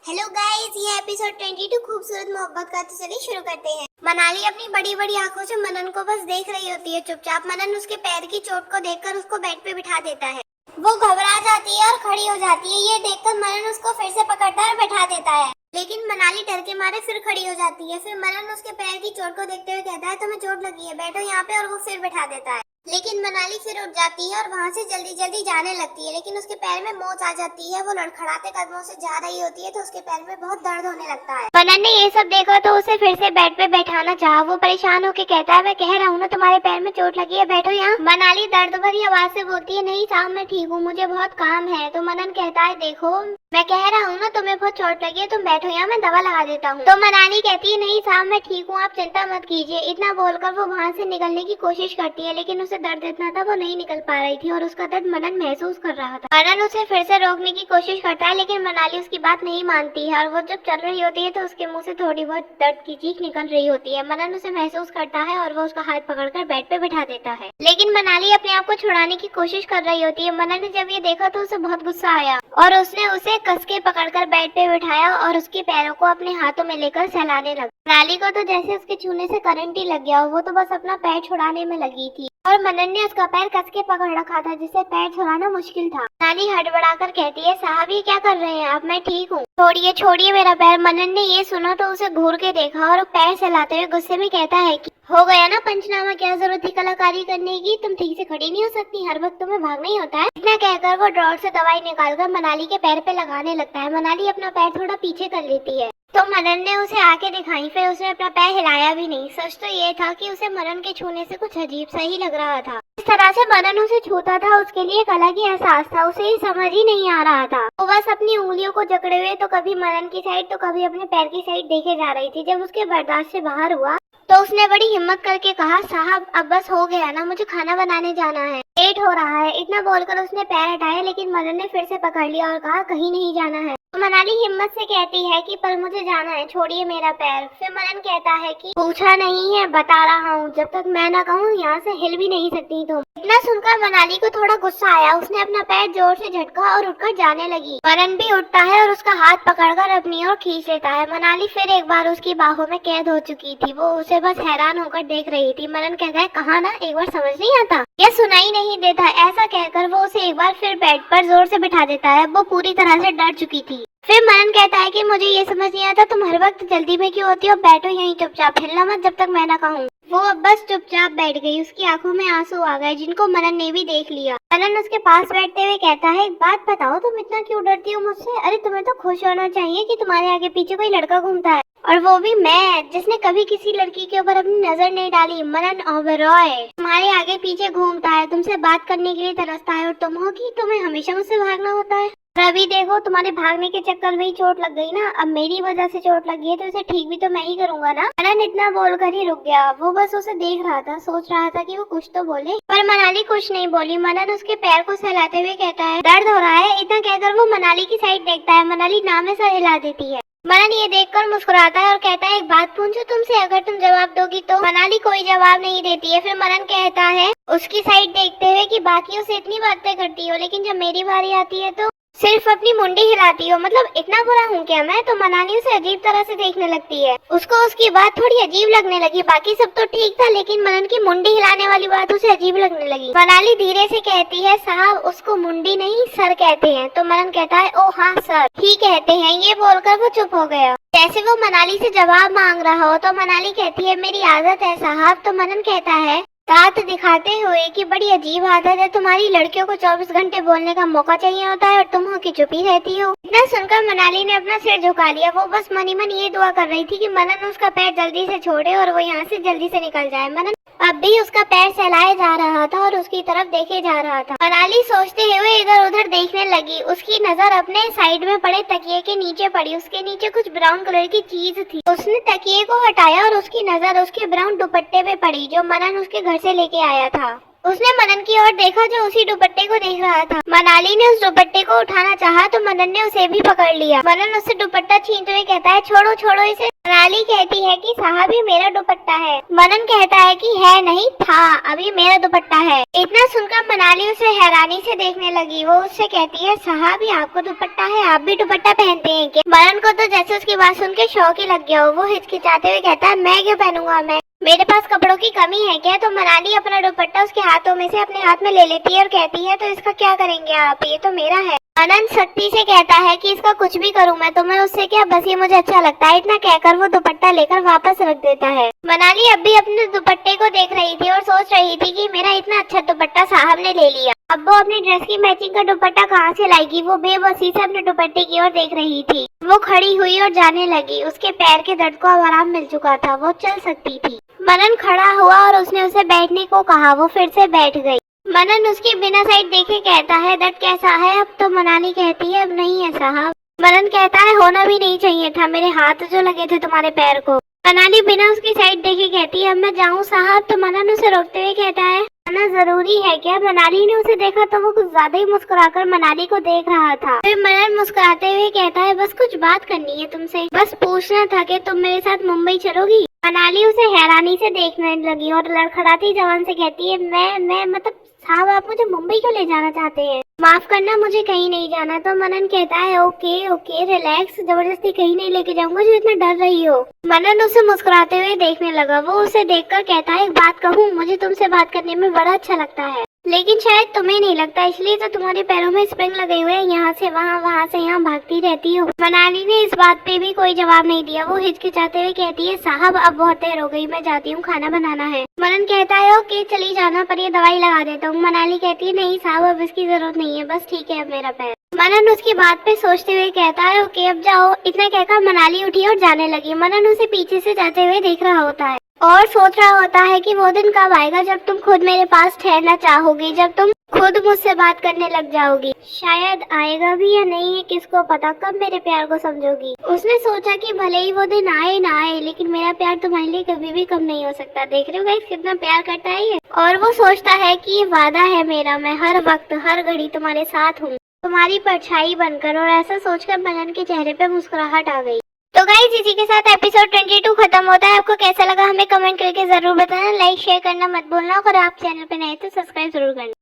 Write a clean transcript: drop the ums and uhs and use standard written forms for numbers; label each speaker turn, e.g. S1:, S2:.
S1: Hello guys, ये episode 22 खूबसूरत मोहब्बत का। तो चलिए शुरू करते हैं। मनाली अपनी बड़ी बड़ी आंखों से मनन को बस देख रही होती है चुपचाप। मनन उसके पैर की चोट को देखकर उसको बेड पे बिठा देता है। वो घबरा जाती है और खड़ी हो जाती है। ये देखकर मनन उसको फिर से पकड़ता है और बैठा देता है, लेकिन मनाली डर के मारे फिर खड़ी हो जाती है। फिर मनन उसके पैर की चोट को देखते हुए कहता है, तुम्हें चोट लगी है, बैठो यहाँ पे। और वो फिर बैठा देता है, लेकिन मनाली फिर उठ जाती है और वहाँ से जल्दी जल्दी जाने लगती है। लेकिन उसके पैर में मोच आ जाती है। वो लड़खड़ाते कदमों से जा रही होती है तो उसके पैर में बहुत दर्द होने लगता है। मनन ने ये सब देखा तो उसे फिर से बेड पे बैठाना चाहा। वो परेशान होकर कहता है, मैं कह रहा हूँ ना तुम्हारे पैर में चोट लगी है, बैठो यहाँ। मनाली दर्द भरी आवाज से बोलती है, नहीं साहब मैं ठीक हूँ, मुझे बहुत काम है। तो मनन कहता है, देखो मैं कह रहा हूँ ना तुम्हें बहुत चोट लगी है, तुम बैठो यहाँ, मैं दवा लगा देता हूँ। तो मनाली कहती है, नहीं साहब मैं ठीक हूँ, आप चिंता मत कीजिए। इतना बोलकर वो वहाँ से निकलने की कोशिश करती है, लेकिन उसे दर्द इतना था वो नहीं निकल पा रही थी और उसका दर्द मनन महसूस कर रहा था। मनन उसे फिर से रोकने की कोशिश करता है, लेकिन मनाली उसकी बात नहीं मानती है और वो जब चल रही होती है तो उसके मुंह से थोड़ी बहुत दर्द की चीख निकल रही होती है। मनन उसे महसूस करता है और वो उसका हाथ पकड़कर बेड पे बिठा देता है, लेकिन मनाली अपने आप को छुड़ाने की कोशिश कर रही होती है। मनन ने जब ये देखा तो उसे बहुत गुस्सा आया और उसने उसे कस के पकड़कर बेड पे बिठाया और उसके पैरों को अपने हाथों में लेकर सहलाने लगा। मनाली को तो जैसे उसके छूने से करंट ही लग गया। वो तो बस अपना पैर छुड़ाने में लगी थी और मनन ने उसका पैर कस के पकड़ रखा था, जिससे पैर छुड़ाना मुश्किल था। मनाली हड़बड़ाकर कहती है, साहब ये क्या कर रहे हैं आप, मैं ठीक हूँ, छोड़िए छोड़िए मेरा पैर। मनन ने ये सुना तो उसे घूर के देखा और पैर सहलाते हुए गुस्से में कहता है कि हो गया ना पंचनामा, क्या जरूरत थी कलाकारी करने की, तुम ठीक से खड़ी नहीं हो सकती, हर वक्त तुम्हें भागना ही होता है। इतना कहकर वो ड्रॉर से दवाई निकालकर मनाली के पैर पे लगाने लगता है। मनाली अपना पैर थोड़ा पीछे कर लेती है तो मनन ने उसे आके दिखाई, फिर उसने अपना पैर हिलाया भी नहीं। सच तो ये था कि उसे मनन के छूने से कुछ अजीब सा ही लग रहा था। इस तरह से मनन उसे छूता था उसके लिए एक अलग ही एहसास था, उसे ये समझ ही नहीं आ रहा था। वो बस अपनी उंगलियों को जकड़े हुए तो कभी मनन की साइड तो कभी अपने पैर की साइड देखे जा रही थी। जब उसके बर्दाश्त से बाहर हुआ तो उसने बड़ी हिम्मत करके कहा, साहब अब बस हो गया ना, मुझे खाना बनाने जाना है, लेट हो रहा है। इतना बोलकर उसने पैर हटाया, लेकिन मनन ने फिर से पकड़ लिया और कहा, कहीं नहीं जाना है। तो मनाली हिम्मत से कहती है कि पर मुझे जाना है, छोड़िए मेरा पैर। फिर मनन कहता है कि पूछा नहीं है, बता रहा हूँ, जब तक मैं ना कहूँ यहाँ से हिल भी नहीं सकती तुम। इतना सुनकर मनाली को थोड़ा गुस्सा आया। उसने अपना पैर जोर से झटका और उठकर जाने लगी। मनन भी उठता है और उसका हाथ पकड़कर अपनी ओर खींच लेता है। मनाली फिर एक बार उसकी बाहों में कैद हो चुकी थी। वो उसे बस हैरान होकर देख रही थी। मनन कहता है, कहा ना एक बार समझ नहीं आता, यह सुनाई नहीं देता। ऐसा कहकर वो उसे एक बार फिर बेड पर जोर से बिठा देता है। वो पूरी तरह से डर चुकी थी। फिर मनन कहता है कि मुझे ये समझ नहीं आता तुम हर वक्त जल्दी में क्यों होती हो, बैठो यहीं चुपचाप, हिलना मत जब तक मैं ना कहूँ। वो अब बस चुपचाप बैठ गई। उसकी आंखों में आंसू आ गए, जिनको मनन ने भी देख लिया। मनन उसके पास बैठते हुए कहता है, एक बात बताओ, तुम इतना क्यों डरती हो मुझसे? अरे तुम्हें तो खुश होना चाहिए कि तुम्हारे आगे पीछे कोई लड़का घूमता है, और वो भी मैं, जिसने कभी किसी लड़की के ऊपर अपनी नजर नहीं डाली। मनन ओबेरॉय तुम्हारे आगे पीछे घूमता है, तुमसे बात करने के लिए तरसता है, और तुम हो कि तुम्हें हमेशा मुझसे भागना होता है। अभी देखो तुम्हारे भागने के चक्कर में ही चोट लग गई ना, अब मेरी वजह से चोट लगी है तो इसे ठीक भी तो मैं ही करूंगा ना। मनन इतना बोलकर ही रुक गया। वो बस उसे देख रहा था, सोच रहा था कि वो कुछ तो बोले, पर मनाली कुछ नहीं बोली। मनन उसके पैर को सहलाते हुए कहता है, दर्द हो रहा है। इतना कहकर वो मनाली की साइड देखता है। मनाली नाम में सर हिला देती है। मनन ये देखकर मुस्कुराता है और कहता है, एक बात पूछूं तुमसे, अगर तुम जवाब दोगी तो। मनाली कोई जवाब नहीं देती है। फिर मनन कहता है उसकी साइड देखते हुए कि बाकियों से इतनी बातें करती हो, लेकिन जब मेरी बारी आती है तो सिर्फ अपनी मुंडी हिलाती हो, मतलब इतना बुरा हूँ क्या मैं? तो मनाली उसे अजीब तरह से देखने लगती है। उसको उसकी बात थोड़ी अजीब लगने लगी। बाकी सब तो ठीक था, लेकिन मनन की मुंडी हिलाने वाली बात उसे अजीब लगने लगी। मनाली धीरे से कहती है, साहब उसको मुंडी नहीं सर कहते हैं। तो मनन कहता है, ओ हाँ सर ही कहते हैं। ये बोलकर वो चुप हो गया, जैसे वो मनाली से जवाब मांग रहा हो। तो मनाली कहती है, मेरी आदत है साहब। तो मनन कहता है दांत दिखाते हुए कि बड़ी अजीब आदत है तुम्हारी, लड़कियों को 24 घंटे बोलने का मौका चाहिए होता है और तुम हो कि चुप ही रहती हो। इतना सुनकर मनाली ने अपना सिर झुका लिया। वो बस मनी मन ये दुआ कर रही थी कि मनन उसका पैर जल्दी से छोड़े और वो यहाँ से जल्दी से निकल जाए। मनन अब भी उसका पैर सहलाए जा रहा था और उसकी तरफ देखे जा रहा था। मनाली सोचते हुए इधर उधर देखने लगी। उसकी नजर अपने साइड में पड़े तकिए के नीचे पड़ी। उसके नीचे कुछ ब्राउन कलर की चीज थी। उसने तकिए को हटाया और उसकी नजर उसके ब्राउन दुपट्टे पे पड़ी जो मनन उसके घर से लेके आया था। उसने मनन की ओर देखा जो उसी दुपट्टे को देख रहा था। मनाली ने उस दुपट्टे को उठाना चाहा तो मनन ने उसे भी पकड़ लिया। मनन उससे दुपट्टा छीनते हुए कहता है छोड़ो छोड़ो इसे। मनाली कहती है कि साहब ये मेरा दुपट्टा है। मनन कहता है कि है नहीं था, अभी मेरा दुपट्टा है। इतना सुनकर मनाली उसे हैरानी से देखने लगी। वो उससे कहती है साहब ये आपको दुपट्टा है, आप भी दुपट्टा पहनते हैं क्या? मनन को तो जैसे उसकी बात सुन के शौक ही लग गया हो। वो हिचकिचाते हुए कहता है मैं क्यों पहनूंगा, मैं मेरे पास कपड़ों की कमी है क्या? तो मनाली अपना दुपट्टा उसके हाथों में से अपने हाथ में ले लेती है और कहती है तो इसका क्या करेंगे आप, ये तो मेरा है। मनन सख्ती से कहता है कि इसका कुछ भी करूं मैं, तुम्हें उससे क्या, बस ये मुझे अच्छा लगता है। इतना कहकर वो दुपट्टा लेकर वापस रख देता है। मनाली अब भी अपने दुपट्टे को देख रही थी और सोच रही थी कि मेरा इतना अच्छा दुपट्टा साहब ने ले लिया, अब वो अपनी ड्रेस की मैचिंग का दुपट्टा कहाँ से लाएगी। वो बेबसी से अपने दुपट्टे की ओर देख रही थी। वो खड़ी हुई और जाने लगी। उसके पैर के दर्द को अब आराम मिल चुका था, वो चल सकती थी। मनन खड़ा हुआ और उसने उसे बैठने को कहा। वो फिर से बैठ गई। मनन उसके बिना साइड देखे कहता है दर्द कैसा है अब? तो मनाली कहती है अब नहीं है साहब। मनन कहता है होना भी नहीं चाहिए था, मेरे हाथ जो लगे थे तुम्हारे पैर को। मनाली बिना उसकी साइड देखे कहती है अब मैं जाऊँ साहब। तो मनन उसे रोकते हुए कहता है आना जरूरी है क्या? मनाली ने उसे देखा तो वो कुछ ज्यादा ही मुस्कुराकर मनाली को देख रहा था। फिर मनन मुस्कुराते हुए कहता है बस कुछ बात करनी है तुमसे, बस पूछना था कि तुम मेरे साथ मुंबई चलोगी? मनाली उसे हैरानी से देखने लगी और लड़खड़ाती जबान से कहती है मैं मतलब साहब आप मुझे मुंबई क्यों ले जाना चाहते हैं? माफ करना मुझे कहीं नहीं जाना। तो मनन कहता है ओके ओके रिलैक्स, जबरदस्ती कहीं नहीं लेके जाऊंगा जो इतना डर रही हो। मनन उसे मुस्कुराते हुए देखने लगा। वो उसे देखकर कहता है एक बात कहूँ, मुझे तुमसे बात करने में बड़ा अच्छा लगता है, लेकिन शायद तुम्हें नहीं लगता, इसलिए तो तुम्हारे पैरों में स्प्रिंग लगे हुए हैं, यहाँ से वहाँ से यहाँ भागती रहती हो। मनाली ने इस बात पे भी कोई जवाब नहीं दिया। वो हिचकिचाते हुए कहती है साहब अब बहुत देर हो गई, मैं जाती हूँ, खाना बनाना है। मनन कहता है ओके चली जाना, पर ये दवाई लगा देता हूँ। मनाली कहती है नहीं साहब अब इसकी जरूरत नहीं है, बस ठीक है अब मेरा पैर। मनन उसकी बात पे सोचते हुए कहता है ओके अब जाओ। इतना कहकर मनाली उठी और जाने लगी। मनन उसे पीछे से जाते हुए देख रहा होता है और सोच रहा होता है कि वो दिन कब आएगा जब तुम खुद मेरे पास ठहरना चाहोगी, जब तुम खुद मुझसे बात करने लग जाओगी। शायद आएगा भी या नहीं है किसको पता, कब मेरे प्यार को समझोगी। उसने सोचा कि भले ही वो दिन आए ना आए, लेकिन मेरा प्यार तुम्हारे लिए कभी भी कम नहीं हो सकता। देख रहे हो गाइस कितना प्यार करता है ये। और वो सोचता है कि ये वादा है मेरा, मैं हर वक्त हर घड़ी तुम्हारे साथ हूँ, तुम्हारी परछाई बनकर। और ऐसा सोचकर मनन के चेहरे पे मुस्कुराहट आ गई। तो गाइस इसी के साथ एपिसोड 22 खत्म होता है। आपको कैसा लगा हमें कमेंट करके जरूर बताना। लाइक शेयर करना मत भूलना और आप चैनल पे नए तो सब्सक्राइब जरूर करना।